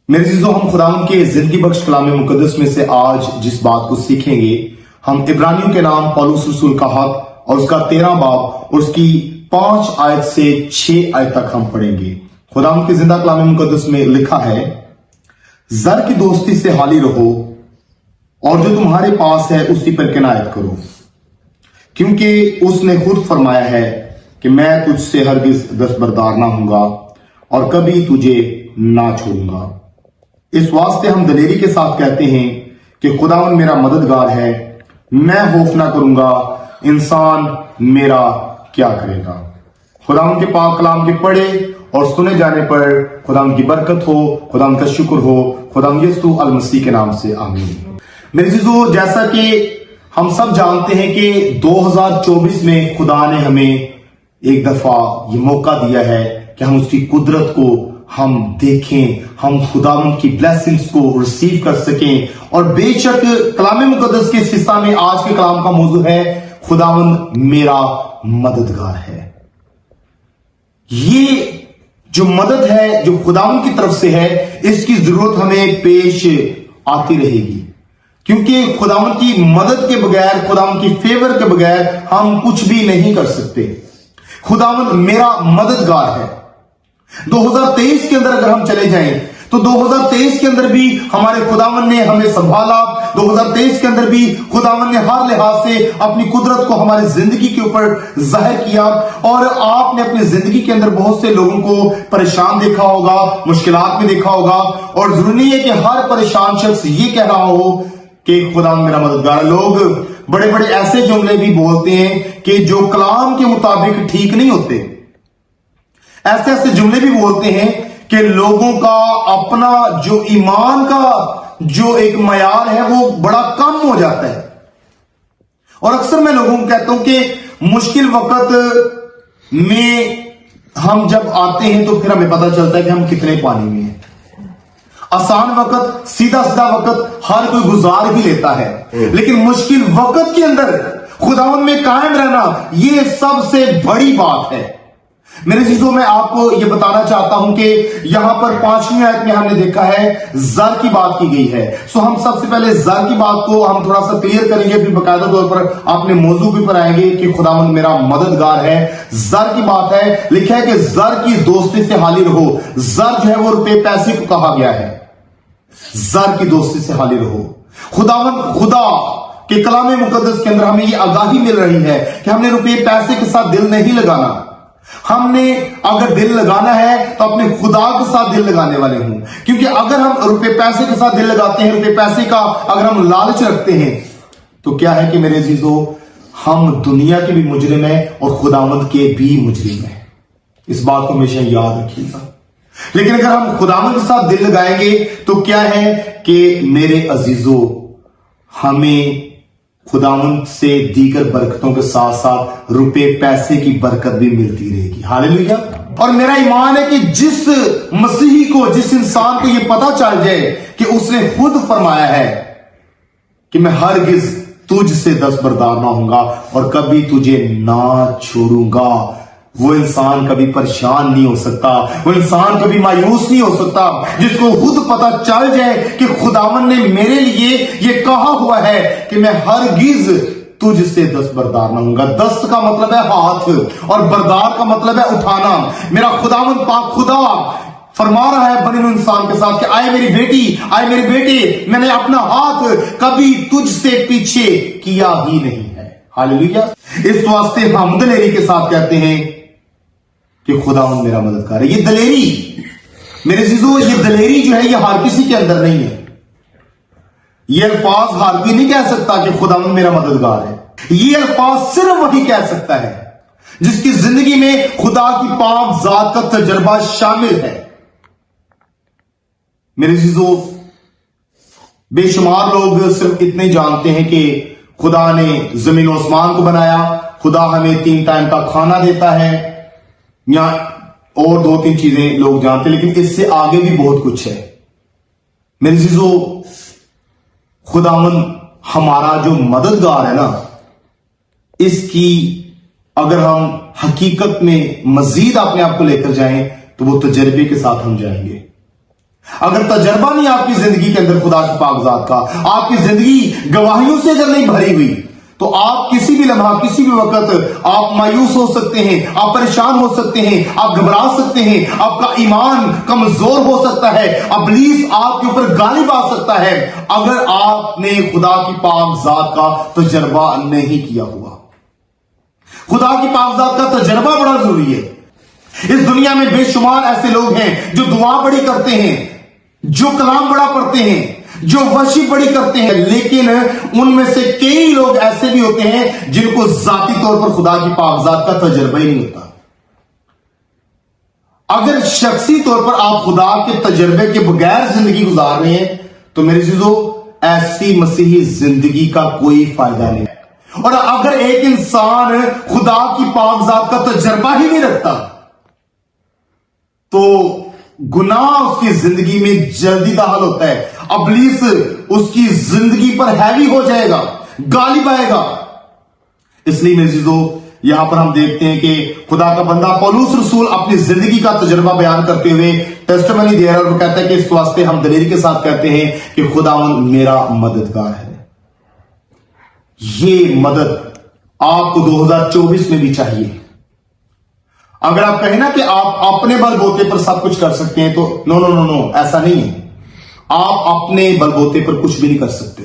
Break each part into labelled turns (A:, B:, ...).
A: میرے عزیزو، ہم خداوند کے زندگی بخش کلام مقدس میں سے آج جس بات کو سیکھیں گے، ہم عبرانیوں کے نام پولس رسول کا خط اور اس کا 13 باب اور اس کی 5 آیت سے 6 آیت تک ہم پڑھیں گے۔ خداوند کے زندہ کلام مقدس میں لکھا ہے، زر کی دوستی سے حالی رہو اور جو تمہارے پاس ہے اسی پر کنایت کرو، کیونکہ اس نے خود فرمایا ہے کہ میں تجھ سے ہرگز دستبردار نہ ہوں گا اور کبھی تجھے نہ چھوڑوں گا۔ اس واسطے ہم دلیری کے ساتھ کہتے ہیں کہ خداوند میرا مددگار ہے، میں خوف نہ کروں گا، انسان میرا کیا کرے گا۔ خداوند کے پاک کلام کے پڑھے اور سنے جانے پر خداوند کی برکت ہو، خداوند کا شکر ہو، خداوند یسوع المسیح کے نام سے آمین۔ میرے عزیزو، جیسا کہ ہم سب جانتے ہیں کہ 2024 میں خدا نے ہمیں ایک دفعہ یہ موقع دیا ہے کہ ہم اس کی قدرت کو ہم دیکھیں، ہم خداوند کی بلیسنگز کو ریسیو کر سکیں۔ اور بے شک کلام مقدس کے اس حصہ میں آج کے کلام کا موضوع ہے خداوند میرا مددگار ہے۔ یہ جو مدد ہے جو خداوند کی طرف سے ہے، اس کی ضرورت ہمیں پیش آتی رہے گی، کیونکہ خداوند کی مدد کے بغیر، خداوند کی فیور کے بغیر ہم کچھ بھی نہیں کر سکتے۔ خداوند میرا مددگار ہے۔ 2023 کے اندر اگر ہم چلے جائیں تو 2023 کے اندر بھی ہمارے خداوند نے ہمیں سنبھالا، 2023 کے اندر بھی خداوند نے ہر لحاظ سے اپنی قدرت کو ہماری زندگی کے اوپر ظاہر کیا۔ اور آپ نے اپنی زندگی کے اندر بہت سے لوگوں کو پریشان دیکھا ہوگا، مشکلات میں دیکھا ہوگا، اور ضروری ہے کہ ہر پریشان شخص یہ کہہ رہا ہو کہ خداوند میرا مددگار۔ لوگ بڑے بڑے ایسے جملے بھی بولتے ہیں کہ جو کلام کے مطابق ٹھیک نہیں ہوتے، ایسے ایسے جملے بھی بولتے ہیں کہ لوگوں کا اپنا جو ایمان کا جو ایک معیار ہے وہ بڑا کم ہو جاتا ہے۔ اور اکثر میں لوگوں کو کہتا ہوں کہ مشکل وقت میں ہم جب آتے ہیں تو پھر ہمیں پتہ چلتا ہے کہ ہم کتنے پانی میں ہیں۔ آسان وقت، سیدھا سیدھا وقت ہر کوئی گزار ہی لیتا ہے، لیکن مشکل وقت کے اندر خداوند میں قائم رہنا یہ سب سے بڑی بات ہے۔ میرے عزیزوں، میں آپ کو یہ بتانا چاہتا ہوں کہ یہاں پر 5ویں آیت میں ہم نے دیکھا ہے زر کی بات کی گئی ہے۔ سو ہم سب سے پہلے زر کی بات کو ہم تھوڑا سا کلیئر کریں گے، پھر باقاعدہ طور پر آپ نے موضوع بھی پر آئیں گے کہ خداوند میرا مددگار ہے۔ زر کی بات ہے، لکھا ہے کہ زر کی دوستی سے حالی رہو۔ زر جو ہے وہ روپے پیسے کو کہا گیا ہے۔ زر کی دوستی سے حالی رہو۔ خدا کے کلام مقدس کے اندر ہمیں یہ آگاہی مل رہی ہے کہ ہم نے روپے پیسے کے ساتھ دل نہیں لگانا۔ ہم نے اگر دل لگانا ہے تو اپنے خدا کے ساتھ دل لگانے والے ہوں، کیونکہ اگر ہم روپے پیسے کے ساتھ دل لگاتے ہیں، روپے پیسے کا اگر ہم لالچ رکھتے ہیں تو کیا ہے کہ میرے عزیزو، ہم دنیا کے بھی مجرم ہیں اور خداوند کے بھی مجرم ہیں۔ اس بات کو ہمیشہ یاد رکھیے گا۔ لیکن اگر ہم خداوند کے ساتھ دل لگائیں گے تو کیا ہے کہ میرے عزیزو، ہمیں خداوند سے دیگر برکتوں کے ساتھ ساتھ روپے پیسے کی برکت بھی ملتی رہے گی۔ ہاللیلویا۔ اور میرا ایمان ہے کہ جس مسیحی کو، جس انسان کو یہ پتا چل جائے کہ اس نے خود فرمایا ہے کہ میں ہرگز تجھ سے دستبردار نہ ہوں گا اور کبھی تجھے نہ چھوڑوں گا، وہ انسان کبھی پریشان نہیں ہو سکتا، وہ انسان کبھی مایوس نہیں ہو سکتا۔ جس کو خود پتا چل جائے کہ خداوند نے میرے لیے یہ کہا ہوا ہے کہ میں ہرگز تجھ سے دستبردار نہ ہوں گا۔ دست کا مطلب ہے ہاتھ اور بردار کا مطلب ہے اٹھانا۔ میرا خداوند پاک خدا فرما رہا ہے بنی نوع انسان کے ساتھ کہ آئے میری بیٹی، آئے میرے بیٹے، میں نے اپنا ہاتھ کبھی تجھ سے پیچھے کیا ہی نہیں ہے۔ ہاللیلویا۔ اس واسطے ہم دلیری کے ساتھ کہتے ہیں کہ خداوند میرا مددگار ہے۔ یہ دلیری میرے عزیزو، یہ دلیری جو ہے یہ ہر کسی کے اندر نہیں ہے۔ یہ الفاظ ہر کوئی نہیں کہہ سکتا کہ خداوند میرا مددگار ہے۔ یہ الفاظ صرف وہی کہہ سکتا ہے جس کی زندگی میں خدا کی پاک ذات کا تجربہ شامل ہے۔ میرے عزیزو، بے شمار لوگ صرف اتنے جانتے ہیں کہ خدا نے زمین و آسمان کو بنایا، خدا ہمیں 3 ٹائم کا کھانا دیتا ہے، یا اور 2-3 چیزیں لوگ جانتے ہیں، لیکن اس سے آگے بھی بہت کچھ ہے۔ میرے عزیزو، خداوند ہمارا جو مددگار ہے نا، اس کی اگر ہم حقیقت میں مزید اپنے آپ کو لے کر جائیں تو وہ تجربے کے ساتھ ہم جائیں گے۔ اگر تجربہ نہیں آپ کی زندگی کے اندر خدا کی پاک ذات کا، آپ کی زندگی گواہیوں سے اگر نہیں بھری ہوئی، تو آپ کسی بھی لمحہ کسی بھی وقت آپ مایوس ہو سکتے ہیں، آپ پریشان ہو سکتے ہیں، آپ گھبرا سکتے ہیں، آپ کا ایمان کمزور ہو سکتا ہے، ابلیس آپ کے اوپر غالب آ سکتا ہے اگر آپ نے خدا کی پاک ذات کا تجربہ نہیں کیا ہوا۔ خدا کی پاک ذات کا تجربہ بڑا ضروری ہے۔ اس دنیا میں بے شمار ایسے لوگ ہیں جو دعا بڑی کرتے ہیں، جو کلام بڑا پڑھتے ہیں، جو ورشپ بڑی کرتے ہیں، لیکن ان میں سے کئی لوگ ایسے بھی ہوتے ہیں جن کو ذاتی طور پر خدا کی پاک ذات کا تجربہ ہی نہیں ہوتا۔ اگر شخصی طور پر آپ خدا کے تجربے کے بغیر زندگی گزار رہے ہیں تو میرے عزیزو، ایسی مسیحی زندگی کا کوئی فائدہ نہیں ہے۔ اور اگر ایک انسان خدا کی پاک ذات کا تجربہ ہی نہیں رکھتا تو گناہ اس کی زندگی میں جلدی داخل ہوتا ہے، ابلیس اس کی زندگی پر ہیوی ہو جائے گا، غالب آئے گا۔ اس لیے میرے عزیزو، یہاں پر ہم دیکھتے ہیں کہ خدا کا بندہ پولس رسول اپنی زندگی کا تجربہ بیان کرتے ہوئے ٹیسٹیمنی دے رہا ہے، اور وہ کہتا ہے کہ اس واسطے ہم دلیری کے ساتھ کہتے ہیں کہ خداوند میرا مددگار ہے۔ یہ مدد آپ کو 2024 میں بھی چاہیے۔ اگر آپ کہیں نا کہ آپ اپنے بل بوتے پر سب کچھ کر سکتے ہیں تو نو، ایسا نہیں ہے۔ آپ اپنے بل بوتے پر کچھ بھی نہیں کر سکتے۔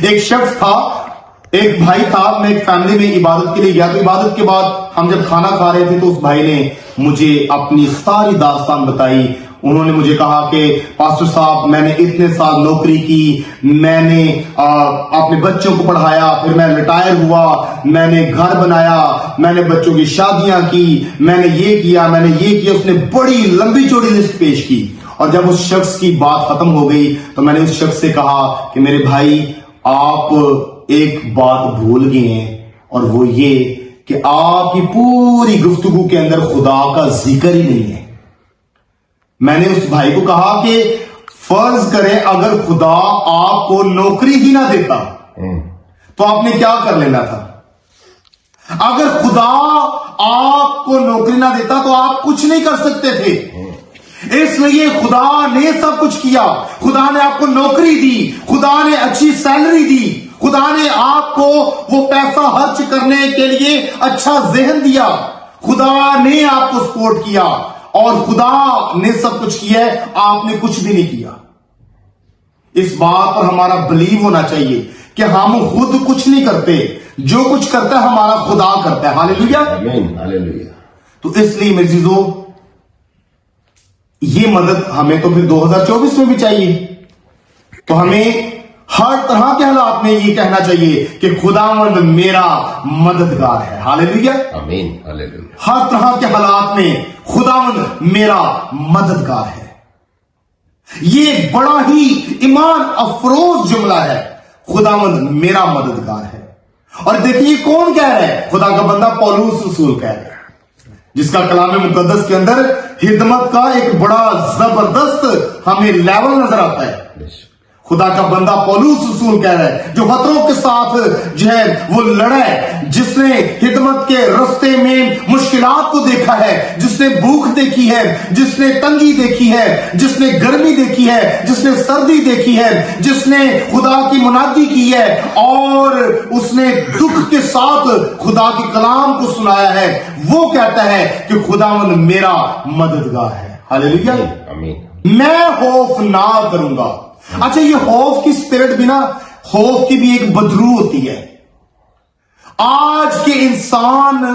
A: ایک شخص تھا، ایک بھائی تھا، میں ایک فیملی میں عبادت کے لیے گیا، تو عبادت کے بعد ہم جب کھانا کھا رہے تھے تو اس بھائی نے مجھے اپنی ساری داستان بتائی۔ انہوں نے مجھے کہا کہ پاسٹر صاحب، میں نے اتنے سال نوکری کی، میں نے اپنے بچوں کو پڑھایا، پھر میں ریٹائر ہوا، میں نے گھر بنایا، میں نے بچوں کی شادیاں کی، میں نے یہ کیا، میں نے یہ کیا۔ اس نے بڑی لمبی چوڑی لسٹ پیش کی، اور جب اس شخص کی بات ختم ہو گئی تو میں نے اس شخص سے کہا کہ میرے بھائی، آپ ایک بات بھول گئے ہیں، اور وہ یہ کہ آپ کی پوری گفتگو کے اندر خدا کا ذکر ہی نہیں ہے۔ میں نے اس بھائی کو کہا کہ فرض کریں اگر خدا آپ کو نوکری ہی نہ دیتا تو آپ نے کیا کر لینا تھا؟ اگر خدا آپ کو نوکری نہ دیتا تو آپ کچھ نہیں کر سکتے تھے۔ اس لیے خدا نے سب کچھ کیا، خدا نے آپ کو نوکری دی، خدا نے اچھی سیلری دی، خدا نے آپ کو وہ پیسہ خرچ کرنے کے لیے اچھا ذہن دیا، خدا نے آپ کو سپورٹ کیا، اور خدا نے سب کچھ کیا ہے، آپ نے کچھ بھی نہیں کیا۔ اس بات پر ہمارا بلیو ہونا چاہیے کہ ہم خود کچھ نہیں کرتے، جو کچھ کرتا ہے ہمارا خدا کرتا ہے۔ ہاللیلویا، آمین، ہاللیلویا۔ تو اس لیے میرے عزیزو، یہ مدد ہمیں تو پھر 2024 میں بھی چاہیے۔ تو ہمیں ہر طرح کے حالات میں یہ کہنا چاہیے کہ خداوند میرا مددگار ہے۔ ہاللیلویا، آمین، ہاللیلویا۔ ہر طرح کے حالات میں خداوند میرا مددگار ہے۔ یہ بڑا ہی ایمان افروز جملہ ہے، خداوند میرا مددگار ہے۔ اور دیکھیے کون کہہ رہا ہے؟ خدا کا بندہ پولس رسول کہہ رہا ہے، جس کا کلام مقدس کے اندر خدمت کا ایک بڑا زبردست ہمیں لیول نظر آتا ہے۔ خدا کا بندہ پولس رسول کہہ رہا ہے، جو خطروں کے ساتھ جو ہے وہ لڑا ہے، جس نے خدمت کے رستے میں مشکلات کو دیکھا ہے، جس نے بھوک دیکھی ہے، جس نے تنگی دیکھی ہے، جس نے گرمی دیکھی ہے، جس نے سردی دیکھی ہے، جس نے خدا کی منادی کی ہے، اور اس نے دکھ کے ساتھ خدا کے کلام کو سنایا ہے، وہ کہتا ہے کہ خداوند میرا مددگار ہے۔ ہاللیلویا، آمین۔ میں خوف نہ کروں گا۔ اچھا، یہ خوف کی سپرٹ بھی نا، خوف کی بھی ایک بدرو ہوتی ہے۔ آج کے انسان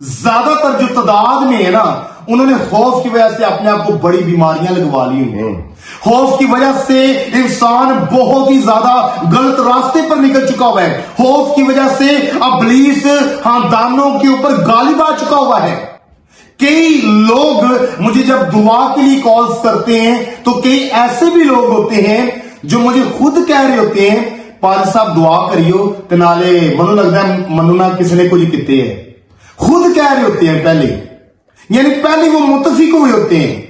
A: زیادہ تر جو تعداد میں ہے نا، انہوں نے خوف کی وجہ سے اپنے آپ کو بڑی بیماریاں لگوا لی ہیں۔ خوف کی وجہ سے انسان بہت ہی زیادہ غلط راستے پر نکل چکا ہوا ہے۔ خوف کی وجہ سے ابلیس خاندانوں کے اوپر غالب آ چکا ہوا ہے۔ کئی لوگ مجھے جب دعا کے لیے کالز کرتے ہیں تو کئی ایسے بھی لوگ ہوتے ہیں جو مجھے خود کہہ رہے ہوتے ہیں، پادری صاحب دعا کریو تے نالے منو لگتا ہے منو نہ کسی نے کچھ کیتے ہے۔ خود کہہ رہے ہوتے ہیں پہلے، یعنی پہلے وہ متفق ہوئے ہوتے ہیں،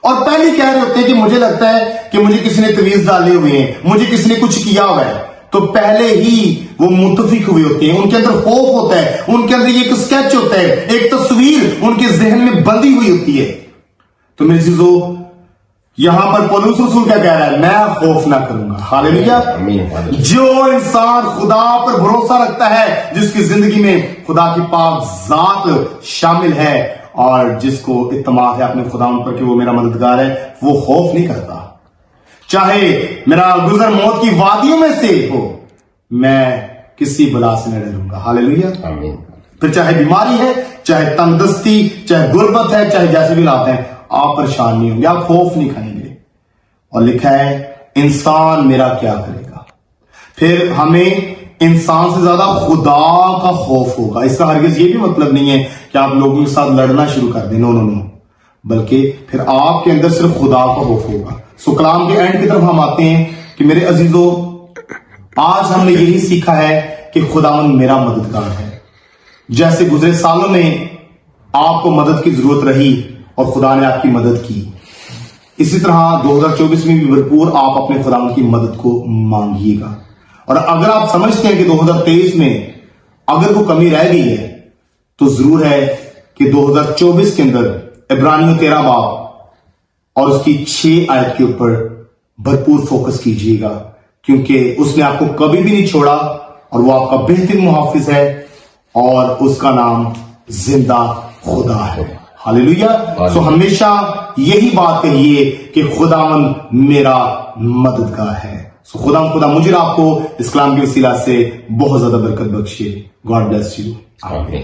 A: اور پہلے کہہ رہے ہوتے ہیں کہ مجھے لگتا ہے کہ مجھے کسی نے تویز ڈالے ہوئے ہیں، مجھے کسی نے کچھ کیا ہوا ہے۔ تو پہلے ہی وہ متفق ہوئے ہوتے ہیں، ان کے اندر خوف ہوتا ہے، ان کے اندر ایک سکیچ ہوتا ہے، ایک تصویر ان کے ذہن میں بندھی ہوئی ہوتی ہے۔ تو میرے عزیزو، یہاں پر پولس رسول کیا کہہ رہا ہے؟ میں خوف نہ کروں گا. ہاللیلویا. جو انسان خدا پر بھروسہ رکھتا ہے، جس کی زندگی میں خدا کی پاک ذات شامل ہے اور جس کو اعتماد ہے اپنے خدا پر کہ وہ میرا مددگار ہے، وہ خوف نہیں کرتا. چاہے میرا گزر موت کی وادیوں میں سے ہو، میں کسی بلا سے نہ ڈروں گا. ہاللیلویا. پھر چاہے بیماری ہے، چاہے تندرستی، چاہے غربت ہے، چاہے جیسے بھی حالات ہیں، آپ پریشان نہیں ہوں گے، آپ خوف نہیں کھائیں گے. اور لکھا ہے انسان میرا کیا کرے گا. پھر ہمیں انسان سے زیادہ خدا کا خوف ہوگا. اس کا ہرگز یہ بھی مطلب نہیں ہے کہ آپ لوگوں کے ساتھ لڑنا شروع کر دیں، نو، بلکہ پھر آپ کے اندر صرف خدا کا خوف ہوگا. سو کلام کے اینڈ کی طرف ہم آتے ہیں کہ میرے عزیزو، آج ہم نے یہی سیکھا ہے کہ خداوند میرا مددگار ہے. جیسے گزرے سالوں میں آپ کو مدد کی ضرورت رہی اور خدا نے آپ کی مدد کی، اسی طرح 2024 میں بھی بھرپور آپ اپنے خداوند کی مدد کو مانگیے گا. اور اگر آپ سمجھتے ہیں کہ 2023 میں اگر کوئی کمی رہ گئی ہے تو ضرور ہے کہ 2024 کے اندر عبرانیوں 13 باب اور اس کی 6 آیت کے اوپر بھرپور فوکس کیجیے گا، کیونکہ اس نے آپ کو کبھی بھی نہیں چھوڑا اور وہ آپ کا بہترین محافظ ہے اور اس کا نام زندہ خدا ہے. ہاللیلویا. سو ہمیشہ یہی بات کہیے کہ خداوند میرا مددگار ہے. سو خدا مجھے آپ کو اس کلام کے وسیلہ سے بہت زیادہ برکت بخشے. God bless you.
B: آمین.